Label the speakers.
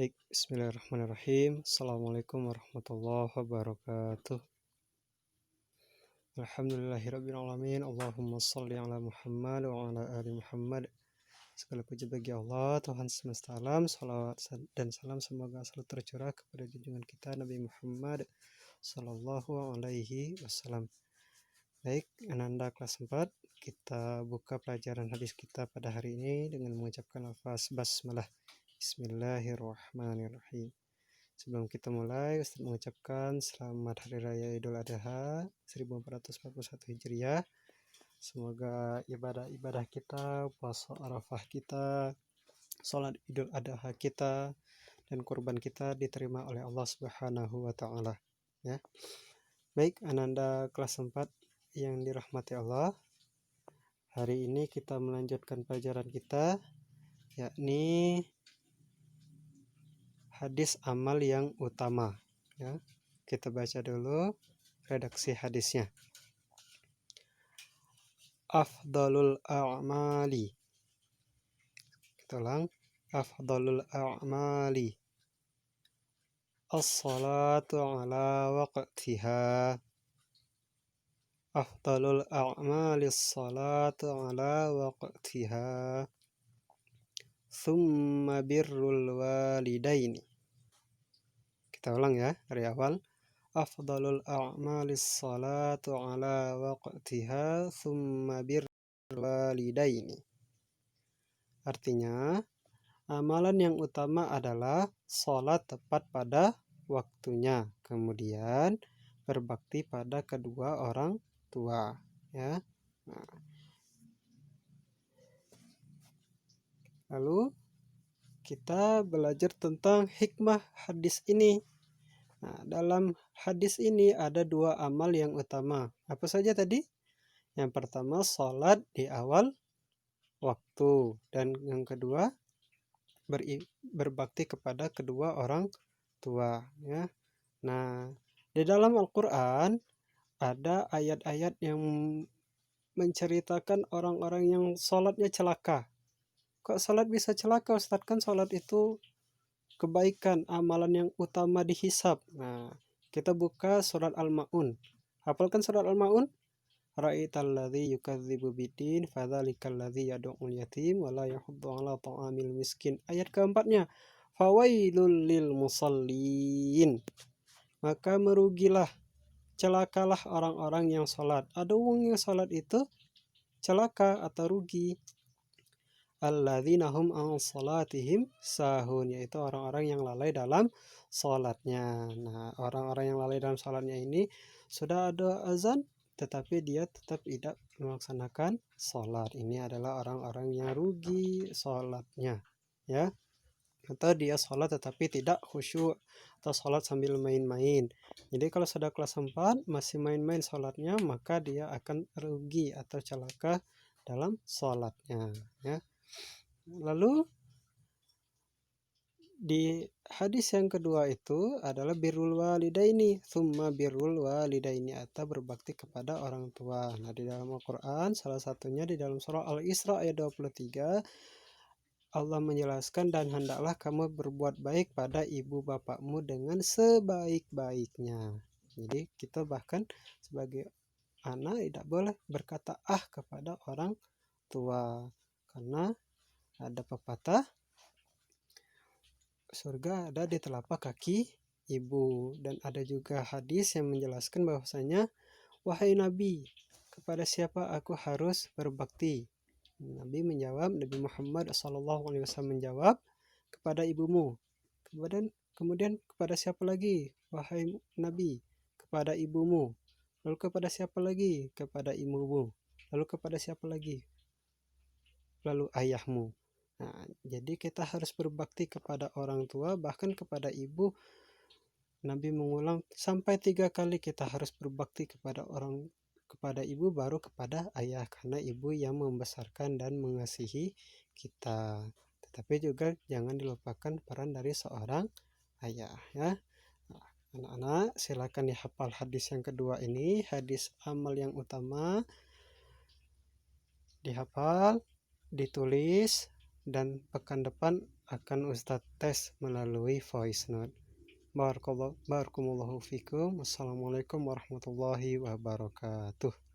Speaker 1: Baik, bismillahirrahmanirrahim. Assalamualaikum warahmatullahi wabarakatuh. Alhamdulillahirrabbilalamin. Allahumma salli ala Muhammad wa ala ali Muhammad. Segala puji bagi Allah, Tuhan semesta alam. Salawat dan salam semoga selalu tercurah kepada junjungan kita Nabi Muhammad sallallahu alaihi wasallam. Baik, Ananda kelas 4, kita buka pelajaran hadis kita pada hari ini dengan mengucapkan lafaz basmalah. Bismillahirrahmanirrahim. Sebelum kita mulai, Ustaz mengucapkan selamat Hari Raya Idul Adha 1441 Hijriah. Semoga ibadah-ibadah kita, puasa Arafah kita, sholat Idul Adha kita, dan kurban kita diterima oleh Allah Subhanahu wa Ta'ala. Ya. Baik, Ananda kelas 4 yang dirahmati Allah. Hari ini kita melanjutkan pelajaran kita, yakni hadis amal yang utama. Ya, kita baca dulu redaksi hadisnya. Afdalul a'mali. Kita ulang. Afdalul a'mali as-salatu ala waqtiha. Afdalul a'mali as-salatu ala waqtiha. Thumma birrul walidaini. Kita ulang ya dari awal. Afdalul a'malis salatu ala waqtiha thumma birrul walidaini. Artinya, amalan yang utama adalah salat tepat pada waktunya, kemudian berbakti pada kedua orang tua, ya. Lalu kita belajar tentang hikmah hadis ini. Nah, dalam hadis ini ada dua amal yang utama. Apa saja tadi? Yang pertama, sholat di awal waktu. Dan yang kedua, berbakti kepada kedua orang tua. Ya. Nah, di dalam Al-Quran ada ayat-ayat yang menceritakan orang-orang yang sholatnya celaka. Kok sholat bisa celaka, Ustaz? Kan sholat itu kebaikan, amalan yang utama dihisab. Nah, kita buka surat Al-Ma'un. Hafalkan surat Al-Ma'un? Ra'aital ladzi yukadzibu biddin fadzalikal ladzi yad'ul yatim wa la yahuddu 'ala ta'amil miskin. Ayat keempatnya, fawailul lil musallin. Maka merugilah, celakalah orang-orang yang salat. Ada orang yang salat itu celaka atau rugi. Alladzina hum an salatihim sahun, yaitu orang-orang yang lalai dalam salatnya. Nah, orang-orang yang lalai dalam salatnya ini sudah ada azan tetapi dia tetap tidak melaksanakan salat. Ini adalah orang-orang yang rugi salatnya, ya. Atau dia salat tetapi tidak khusyuk, atau salat sambil main-main. Jadi kalau sudah kelas 4 masih main-main salatnya, maka dia akan rugi atau celaka dalam salatnya, ya. Lalu di hadis yang kedua itu adalah birrul walidaini, summa birrul walidaini, atau berbakti kepada orang tua. Nah, di dalam Al-Quran salah satunya di dalam surah Al-Isra ayat 23 Allah menjelaskan, dan hendaklah kamu berbuat baik pada ibu bapakmu dengan sebaik-baiknya. Jadi kita bahkan sebagai anak tidak boleh berkata kepada orang tua, karena ada pepatah, surga ada di telapak kaki ibu. Dan ada juga hadis yang menjelaskan bahwasanya, wahai Nabi, kepada siapa aku harus berbakti? Nabi Muhammad SAW menjawab, kepada ibumu. Kemudian kepada siapa lagi? Wahai Nabi, kepada ibumu. Lalu kepada siapa lagi? Kepada ibumu. Lalu kepada siapa lagi? Lalu ayahmu. Nah, jadi kita harus berbakti kepada orang tua, bahkan kepada ibu. Nabi mengulang sampai 3 kali kita harus berbakti kepada ibu, baru kepada ayah, karena ibu yang membesarkan dan mengasihi kita. Tetapi juga jangan dilupakan peran dari seorang ayah, ya. Nah, anak-anak silakan dihafal hadis yang kedua ini, hadis amal yang utama. Dihafal, ditulis, dan pekan depan akan Ustadz tes melalui voice note. Barakallahu fikum. Wassalamualaikum warahmatullahi wabarakatuh.